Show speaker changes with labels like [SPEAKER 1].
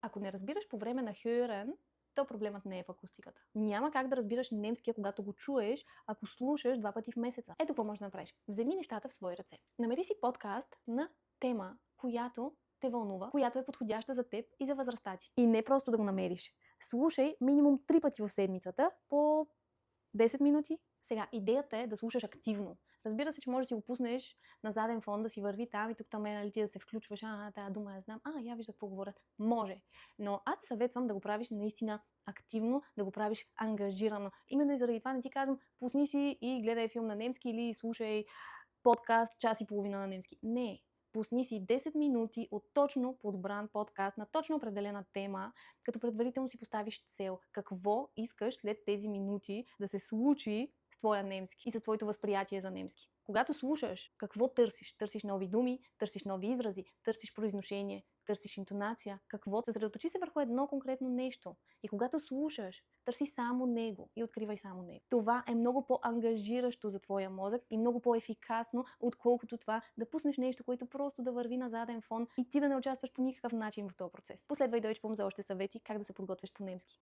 [SPEAKER 1] Ако не разбираш по време на хюрен, то проблемът не е в акустиката. Няма как да разбираш немския, когато го чуеш, ако слушаш 2 пъти в месеца. Ето какво можеш да направиш. Вземи нещата в свои ръце. Намери си подкаст на тема, която те вълнува, която е подходяща за теб и за възрастта ти. И не просто да го намериш. Слушай минимум 3 пъти в седмицата по 10 минути. Сега, идеята е да слушаш активно. Разбира се, че можеш да си го пуснеш на заден фон, да си върви там и тук там нали, ти да се включваш, тая дума я знам, я вижда какво говорят. Може. Но аз те съветвам да го правиш наистина активно, да го правиш ангажирано. Именно и заради това не ти казвам, пусни си и гледай филм на немски или слушай подкаст час и половина на немски. Не. Пусни си 10 минути от точно подбран подкаст на точно определена тема, като предварително си поставиш цел. Какво искаш след тези минути да се случи с твоя немски и с твоето възприятие за немски. Когато слушаш, какво търсиш? Търсиш нови думи, търсиш нови изрази, търсиш произношение, търсиш интонация. Какво? Съсредоточи се върху едно конкретно нещо. И когато слушаш, търси само него и откривай само него. Това е много по-ангажиращо за твоя мозък и много по-ефикасно, отколкото това да пуснеш нещо, което просто да върви на заден фон и ти да не участваш по никакъв начин в този процес. Последвай да чувам за още съвети как да се подготвиш по немски.